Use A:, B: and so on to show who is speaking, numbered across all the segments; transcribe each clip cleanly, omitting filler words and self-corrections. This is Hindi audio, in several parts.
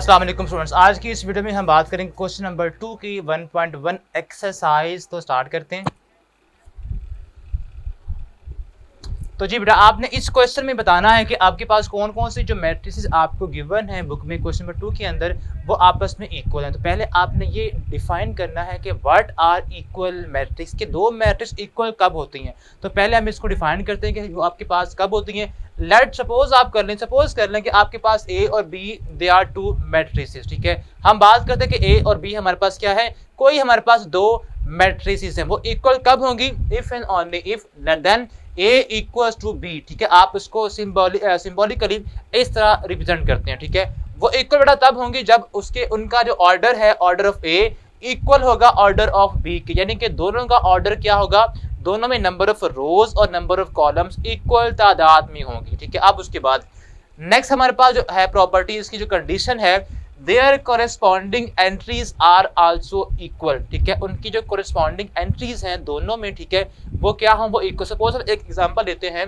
A: अस्सलाम वालेकुम स्टूडेंट्स, आज की इस वीडियो में हम बात करेंगे क्वेश्चन नंबर 2 की 1.1 एक्सरसाइज। तो स्टार्ट करते हैं। तो जी बेटा, आपने इस क्वेश्चन में बताना है कि आपके पास कौन कौन सी जो मैट्रिसेस आपको गिवन है बुक में क्वेश्चन नंबर 2 के अंदर वो आपस में इक्वल हैं। तो पहले आपने ये डिफाइन करना है कि व्हाट आर इक्वल मैट्रिक्स, के दो मैट्रिक्स इक्वल कब होती हैं। तो पहले हम इसको डिफाइन करते हैं कि वो आपके पास कब होती हैं। लेट सपोज आप सपोज कर लें कि आपके पास ए और B they are two matrices. ठीक है, हम बात करते हैं कि ए और बी हमारे पास क्या है, कोई हमारे पास दो मैट्रिसेस हैं। वो इक्वल कब होंगी, if and only if then A equals to B। ठीक है, आप इसको सिंबॉलिकली इस तरह रिप्रेजेंट करते हैं। ठीक है, वो इक्वल बेटा तब होंगी जब उसके उनका जो ऑर्डर है, ऑर्डर ऑफ A इक्वल होगा ऑर्डर ऑफ B के, यानी कि दोनों का ऑर्डर क्या होगा, दोनों में नंबर ऑफ रोज और नंबर ऑफ कॉलम्स इक्वल तादाद में होंगी। ठीक है, अब उसके बाद नेक्स्ट हमारे पास जो है प्रॉपर्टीज की जो कंडीशन है, there corresponding entries are also equal. ठीक है, उनकी जो कोरेस्पॉन्डिंग एंट्रीज हैं दोनों में, ठीक है, वो क्या हो, वो इक्वल। सपोज हम एक एग्जांपल लेते हैं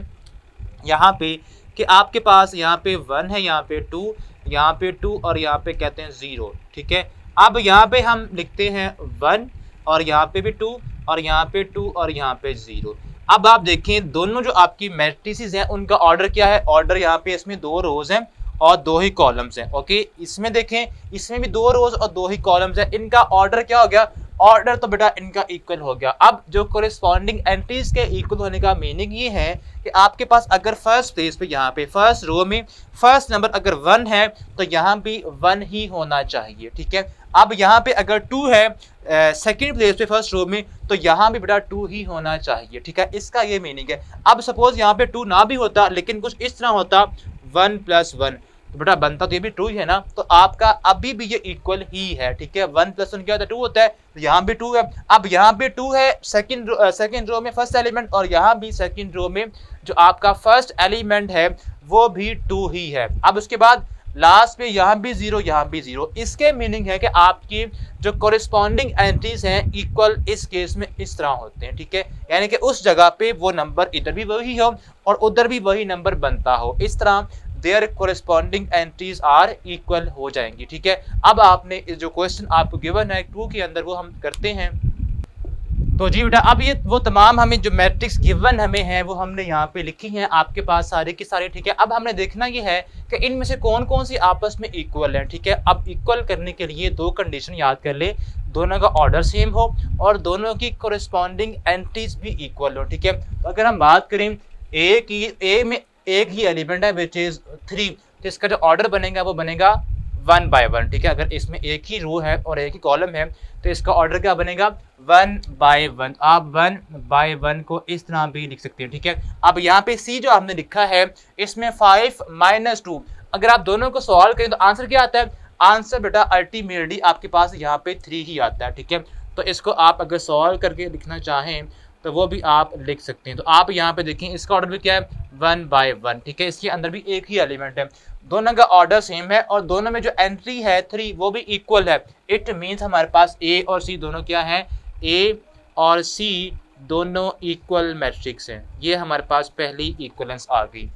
A: यहाँ पे कि आपके पास यहाँ पे 1 है, यहाँ पे 2, यहाँ पे 2 और यहाँ पे कहते हैं 0। ठीक है, अब यहाँ पे हम लिखते हैं 1 और यहाँ पे भी 2 और यहाँ पे 2 और यहाँ पे 0। अब आप देखें दोनों जो आपकी मैट्रिसेस हैं उनका ऑर्डर क्या है, ऑर्डर यहाँ पे इसमें 2 रोज हैं और 2 ही कॉलम्स हैं। ओके, इसमें देखें इसमें भी 2 रोज और 2 ही कॉलम्स हैं। इनका ऑर्डर क्या हो गया, ऑर्डर तो बेटा इनका इक्वल हो गया। अब जो कोरेस्पॉन्डिंग एंट्रीज के इक्वल होने का मीनिंग ये है कि आपके पास अगर फर्स्ट प्लेस पे यहाँ पे फर्स्ट रो में फर्स्ट नंबर अगर 1 है तो यहाँ भी 1 ही होना चाहिए। ठीक है, अब यहाँ पे अगर 2 है सेकंड प्लेस पे फर्स्ट रो में तो यहाँ भी बेटा 2 ही होना चाहिए। ठीक है, इसका ये मीनिंग है। अब सपोज यहाँ पे 2 ना भी होता लेकिन कुछ इस तरह होता 1 + 1, तो बेटा बनता तो ये भी 2 ही है ना, तो आपका अभी भी ये इक्वल ही है। ठीक है, 1 + 1 क्या होता है, 2 होता है, तो यहाँ भी 2 है। अब यहाँ पे 2 है सेकंड रो में फर्स्ट एलिमेंट और यहाँ भी सेकंड रो में जो आपका फर्स्ट एलिमेंट है वो भी 2 ही है। अब उसके बाद लास्ट पे यहाँ भी 0 यहाँ भी 0। इसके मीनिंग है कि आपकी जो कोरिस्पॉन्डिंग एंट्रीज हैं इक्वल इस केस में इस तरह होते हैं। ठीक है, यानी कि उस जगह पे वो नंबर इधर भी वही हो और उधर भी वही नंबर बनता हो, इस तरह there corresponding entries are equal हो जाएंगी। ठीक है, अब आपने जो क्वेश्चन आपको गिवन है 2 के अंदर वो हम करते हैं। तो जी बेटा, अब ये वो तमाम हमें जो मैट्रिक्स गिवन हमें है वो हमने यहाँ पे लिखी हैं आपके पास सारे की सारे। ठीक है, अब हमने देखना ये है कि इनमें से कौन कौन सी आपस में इक्वल है। ठीक है, अब इक्वल करने के लिए 2 कंडीशन याद कर ले, दोनों का ऑर्डर सेम हो और दोनों की कोरिस्पॉन्डिंग एंट्रीज भी इक्वल हो। ठीक है, तो अगर हम बात करें ए में एक ही एलिमेंट है विच इज 3, तो इसका जो ऑर्डर बनेगा वो बनेगा 1 by 1। ठीक है, अगर इसमें एक ही रो है और एक ही कॉलम है तो इसका ऑर्डर क्या बनेगा 1 by 1। आप 1 by 1 को इस तरह भी लिख सकते हैं। ठीक है, अब यहाँ पे सी जो आपने लिखा है इसमें 5 - 2, अगर आप दोनों को सॉल्व करें तो आंसर क्या आता है, आंसर बेटा अल्टीमेटली आपके पास यहाँ पे 3 ही आता है। ठीक है, तो इसको आप अगर सॉल्व करके लिखना चाहें तो वो भी आप लिख सकते हैं। तो आप यहाँ पे देखें इसका ऑर्डर भी क्या है 1 by 1। ठीक है, इसके अंदर भी एक ही एलिमेंट है, दोनों का ऑर्डर सेम है और दोनों में जो एंट्री है 3 वो भी इक्वल है। इट मीन्स हमारे पास ए और सी दोनों क्या है, ए और सी दोनों इक्वल मैट्रिक्स हैं। ये हमारे पास पहली इक्वलेंस आ गई।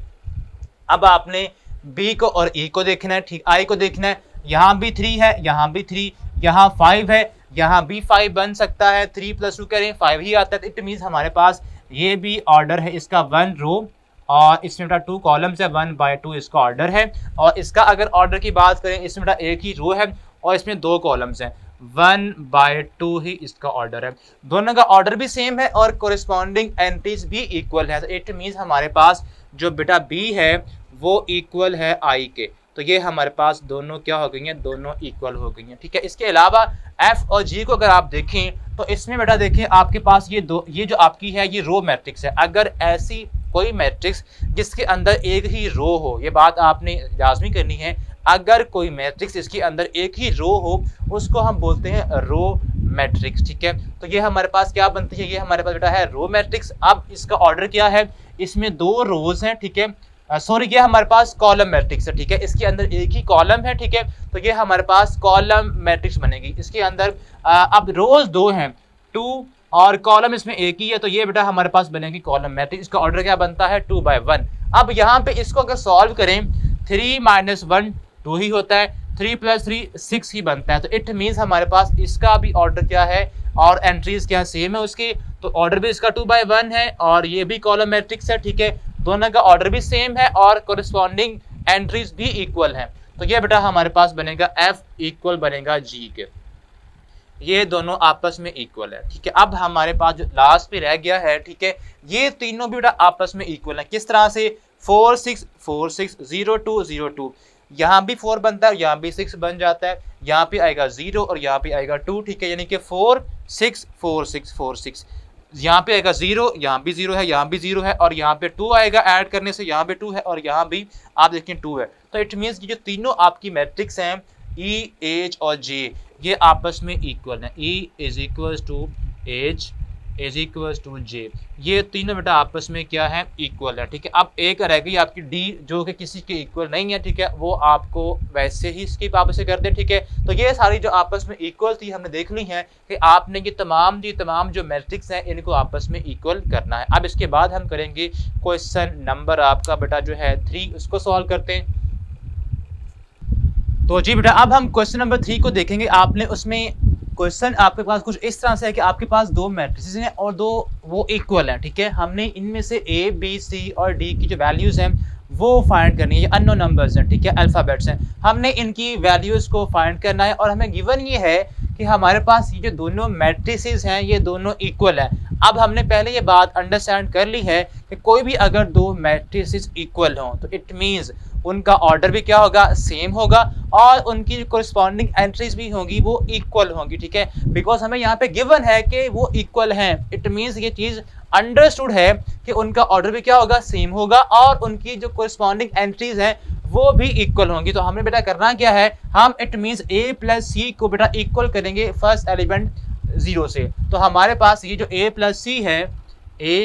A: अब आपने बी को और ई को देखना है, ठीक, आई को देखना है। यहाँ भी 3 है, यहाँ भी 3, यहाँ 5 है, यहाँ भी 5 बन सकता है। 3 + 2 करें 5 ही आता है। इट मीन्स हमारे पास ये भी ऑर्डर है इसका 1 रो और इसमें बेटा 2 कॉलम्स है, 1 by 2 इसका ऑर्डर है। और इसका अगर ऑर्डर की बात करें इसमें बेटा एक ही रो है और इसमें 2 कॉलम्स हैं, 1 by 2 ही इसका ऑर्डर है। दोनों का ऑर्डर भी सेम है और कोरिस्पॉन्डिंग एंट्रीज भी इक्वल है। तो इट मीन्स हमारे पास जो बेटा बी है वो इक्वल है आई के। तो ये हमारे पास दोनों क्या हो गई हैं, दोनों इक्वल हो गई हैं। ठीक है, इसके अलावा एफ और जी को अगर आप देखें तो इसमें बेटा देखें आपके पास ये जो आपकी है ये रो मैट्रिक्स है। अगर ऐसी कोई मैट्रिक्स जिसके अंदर एक ही रो हो, ये बात आपने लाजमी करनी है, अगर कोई मैट्रिक्स इसके अंदर एक ही रो हो उसको हम बोलते हैं रो मैट्रिक्स। ठीक है, तो ये हमारे पास क्या बनती है, ये हमारे पास बेटा है रो मैट्रिक्स। अब इसका ऑर्डर क्या है, इसमें 2 रोज हैं। ठीक है, सॉरी ये हमारे पास कॉलम मैट्रिक्स है। ठीक है, इसके अंदर एक ही कॉलम है। ठीक है, तो ये हमारे पास कॉलम मैट्रिक्स बनेगी। इसके अंदर अब रोज 2 हैं 2 और कॉलम इसमें एक ही है, तो ये बेटा हमारे पास बनेगी कॉलम मैट्रिक्स। इसका ऑर्डर क्या बनता है 2 by 1। अब यहाँ पे इसको अगर सॉल्व करें 3 - 1 2 ही होता है, 3 + 3 6 ही बनता है। तो इट मीन्स हमारे पास इसका भी ऑर्डर क्या है और एंट्रीज क्या सेम है उसके, तो ऑर्डर भी इसका 2/1 है और ये भी कॉलम मैट्रिक्स है, ठीक है, दोनों का ऑर्डर भी सेम है और कोरिस्पॉन्डिंग एंट्रीज भी इक्वल है। तो ये बेटा हमारे पास बनेगा F इक्वल बनेगा G के, ये दोनों आपस में इक्वल है, ठीक है। अब हमारे पास जो लास्ट पे रह गया है, ठीक है, ये तीनों भी बेटा आपस में इक्वल है। किस तरह से? 4 6 4 6 0 2 0 2, यहाँ भी 4 बनता है, यहाँ भी 6 बन जाता है, यहाँ पे आएगा 0 और यहाँ पे आएगा 2, ठीक है, यानी कि 4 6 4 6 4 6, यहाँ पे आएगा 0, यहाँ भी 0 है, यहाँ भी 0 है और यहाँ पे 2 आएगा ऐड करने से, यहाँ पे 2 है और यहाँ भी आप देखें 2 है। तो इट मीन्स ये जो तीनों आपकी मैट्रिक्स हैं E H और J ये आपस में इक्वल है। E is equal to H is equal to J, ये तीनों बेटा आपस में क्या है? इक्वल है, ठीक है। अब एक रह गई आपकी D जो कि किसी के इक्वल नहीं है, ठीक है, वो आपको वैसे ही स्किप आप इसे कर दें, ठीक है। तो ये सारी जो आपस में इक्वल थी हमने देख ली है कि आपने ये तमाम जो मैट्रिक्स हैं इनको आपस में इक्वल करना है। अब इसके बाद हम करेंगे क्वेश्चन नंबर आपका बेटा जो है 3, उसको सॉल्व करते हैं। तो जी बेटा अब हम क्वेश्चन नंबर 3 को देखेंगे। आपने उसमें क्वेश्चन आपके पास कुछ इस तरह से है कि आपके पास दो मैट्रिसेस हैं और दो वो इक्वल हैं, ठीक है। हमने इनमें से A B C और D की जो वैल्यूज़ हैं वो फाइंड करनी है। ये अननोन नंबर्स हैं, ठीक है, अल्फ़ाबेट्स हैं, हमने इनकी वैल्यूज़ को फाइंड करना है और हमें गिवन ये है कि हमारे पास ये जो दोनों मैट्रिसेस हैं ये दोनों इक्वल हैं। अब हमने पहले ये बात अंडरस्टैंड कर ली है कि कोई भी अगर दो मैट्रिसेस इक्वल हों तो इट मीन्स उनका ऑर्डर भी क्या होगा? सेम होगा और उनकी कोरिस्पॉन्डिंग एंट्रीज भी होंगी वो इक्वल होंगी, ठीक है। बिकॉज हमें यहाँ पे गिवन है कि वो इक्वल हैं, इट मीन्स ये चीज़ अंडरस्टूड है कि उनका ऑर्डर भी क्या होगा? सेम होगा और उनकी जो कोरिस्पॉन्डिंग एंट्रीज हैं वो भी इक्वल होंगी। तो हमने बेटा करना क्या है? हम इट मीन्स A + C को बेटा इक्वल करेंगे फर्स्ट एलिमेंट 0 से। तो हमारे पास ये जो A + C है, A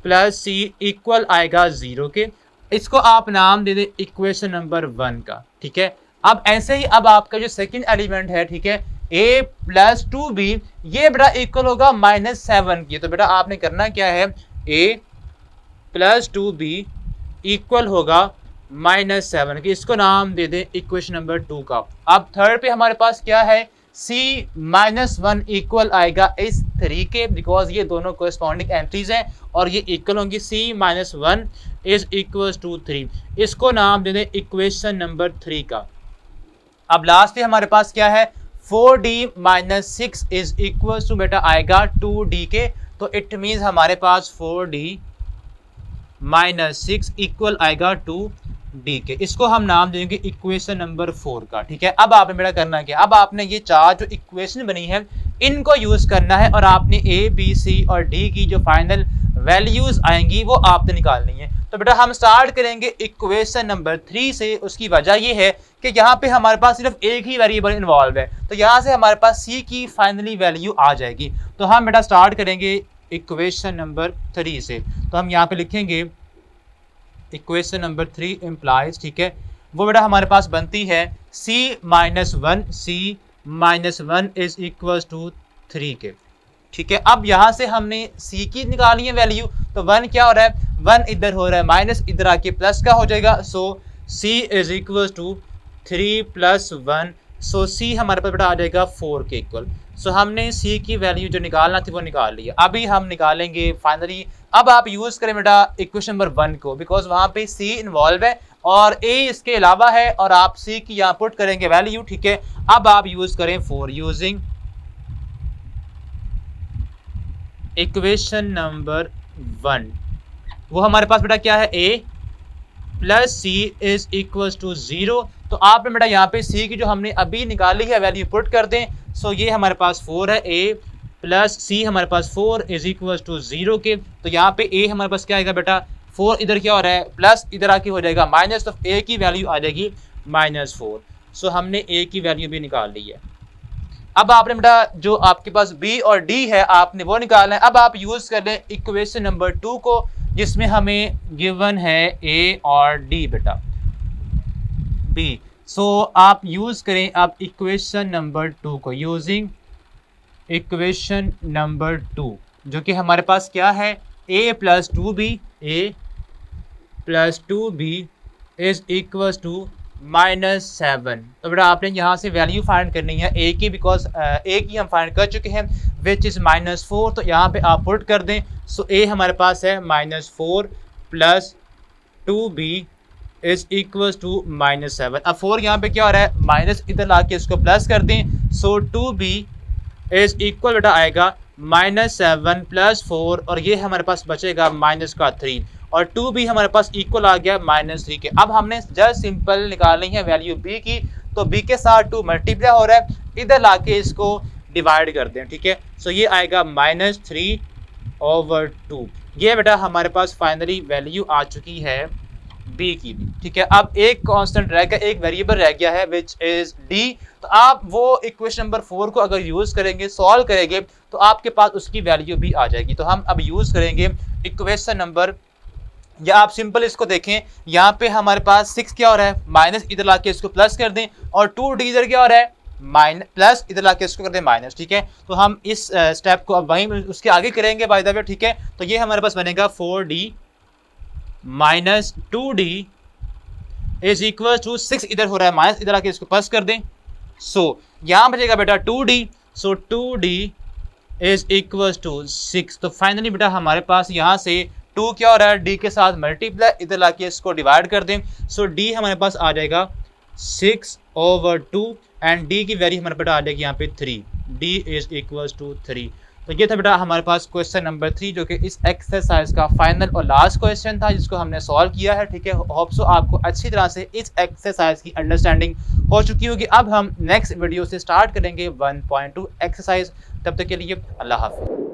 A: + C इक्वल आएगा 0 के, इसको आप नाम दे दे इक्वेशन नंबर 1 का, ठीक है। अब ऐसे ही अब आपका जो सेकंड एलिमेंट है, ठीक है, A + 2B ये बेटा इक्वल होगा -7 की। तो बेटा आपने करना क्या है? A + 2B इक्वल होगा -7 की, इसको नाम दे दें इक्वेशन नंबर 2 का। अब थर्ड पे हमारे पास क्या है? C - 1 इक्वल आएगा इस 3 के, बिकॉज ये दोनों कोरिस्पॉन्डिंग एंट्रीज हैं और ये इक्वल होंगी। C - 1 इज इक्वल टू 3, इसको नाम दे दें इक्वेशन नंबर 3 का। अब लास्ट पे हमारे पास क्या है? 4D - 6 इज इक्वल टू बेटा आएगा 2D के। तो इट मीन्स हमारे पास 4D - 6 इक्वल आएगा 2D के, इसको हम नाम देंगे इक्वेशन नंबर 4 का, ठीक है। अब आपने बेटा करना क्या? अब आपने ये चार जो इक्वेशन बनी है इनको यूज करना है और आपने A B C और D की जो फाइनल वैल्यूज आएंगी वो आपने निकालनी है। तो बेटा हम स्टार्ट करेंगे इक्वेशन नंबर 3 से। उसकी वजह ये है कि यहाँ पे हमारे पास सिर्फ एक ही वेरिएबल इन्वॉल्व है, तो यहाँ से हमारे पास C की फाइनली वैल्यू आ जाएगी। तो हम बेटा स्टार्ट करेंगे इक्वेशन नंबर 3 से। तो हम यहाँ पे लिखेंगे इक्वेशन नंबर 3 इम्प्लाइज, ठीक है, वो बेटा हमारे पास बनती है C - 1 इज इक्वल टू 3 के, ठीक है। अब यहाँ से हमने C की निकालनी है वैल्यू, तो 1 क्या हो रहा है? 1 इधर हो रहा है, माइनस इधर आके प्लस का हो जाएगा। So C is equal to 3 + 1, so C हमारे पास बेटा आ जाएगा 4 के इक्वल। सो हमने C की वैल्यू जो निकालना थी वो निकाल ली है। अभी हम निकालेंगे फाइनली, अब आप यूज़ करें बेटा इक्वेशन नंबर 1 को, बिकॉज वहाँ पे C इन्वॉल्व है और A इसके अलावा है और आप C की यहाँ पुट करेंगे वैल्यू, ठीक है। अब आप यूज़ करें 4 यूजिंग इक्वेशन नंबर 1, वो हमारे पास बेटा क्या है? A + C is equal to 0। तो आपने बेटा यहाँ पे C की जो हमने अभी निकाली है वैल्यू पुट कर दें। सो ये हमारे पास 4 है, A + C हमारे पास 4 इज इक्वल टू 0 के। तो यहाँ पे A हमारे पास क्या आएगा बेटा? 4 इधर क्या हो रहा है? प्लस इधर आके हो जाएगा माइनस, तो A की वैल्यू आ जाएगी -4। सो हमने A की वैल्यू भी निकाल ली है। अब आपने बेटा जो आपके पास B और D है आपने वो निकालना है। अब आप यूज़ कर लें इक्वेशन नंबर 2 को, जिसमें हमें गिवन है A और D बेटा B। सो आप यूज़ करें आप इक्वेशन नंबर 2 को, यूजिंग इक्वेशन नंबर 2, जो कि हमारे पास क्या है? A + 2B is equal to -7। तो बेटा आपने यहाँ से वैल्यू फाइंड करनी है ए की, बिकॉज ए की हम फाइंड कर चुके हैं विच इज़ -4। तो यहाँ पे आप पुट कर दें। सो ए हमारे पास है -4 plus 2b is equal to -7। अब 4 यहाँ पे क्या हो रहा है, माइनस इधर ला के इसको प्लस कर दें। सो 2b इज इक्वल बेटा आएगा -7 प्लस 4, और ये हमारे पास बचेगा माइनस का 3, और 2b हमारे पास इक्वल आ गया -3 के। अब हमने जस्ट सिंपल निकालनी है वैल्यू b की, तो b के साथ 2 मल्टीप्लाई हो रहा है, इधर ला के इसको डिवाइड कर दें। ठीक है, सो ये आएगा -3/2। ये बेटा हमारे पास फाइनली वैल्यू आ चुकी है b की भी। ठीक है, अब एक कांस्टेंट रह गया, एक वेरिएबल रह गया है विच इज d। तो आप वो इक्वेशन नंबर 4 को अगर यूज करेंगे, सॉल्व करेंगे, तो आपके पास उसकी वैल्यू भी आ जाएगी। तो हम अब यूज करेंगे इक्वेशन नंबर, या आप सिंपल इसको देखें, यहाँ पे हमारे पास 6 क्या हो रहा है, माइनस इधर ला के इसको प्लस कर दें, और 2d इधर क्या हो रहा है, माइनस प्लस इधर ला के इसको कर दें माइनस। ठीक है, तो हम इस स्टेप को अब वहीं उसके आगे करेंगे बाय द वे। ठीक है, तो ये हमारे पास बनेगा 4d minus 2d is equal to 6, इधर हो रहा है माइनस, इधर आके इसको प्लस कर दें। सो यहाँ बचेगा बेटा 2d। So 2d is equal to 6। तो फाइनली बेटा हमारे पास यहाँ से 2 क्या हो रहा है, d के साथ मल्टीप्लाई, इधर लाके इसको डिवाइड कर दें। सो d हमारे पास आ जाएगा 6/2, एंड d की वैल्यू हमारे बेटा आ जाएगी यहाँ पे 3। d is equal to 3। तो ये था बेटा हमारे पास क्वेश्चन नंबर 3, जो कि इस एक्सरसाइज का फाइनल और लास्ट क्वेश्चन था, जिसको हमने सॉल्व किया है। ठीक है, होप सो आपको अच्छी तरह से इस एक्सरसाइज की अंडरस्टैंडिंग हो चुकी होगी। अब हम नेक्स्ट वीडियो से स्टार्ट करेंगे 1.2 एक्सरसाइज। तब तक के लिए अल्लाह हाफ़िज़।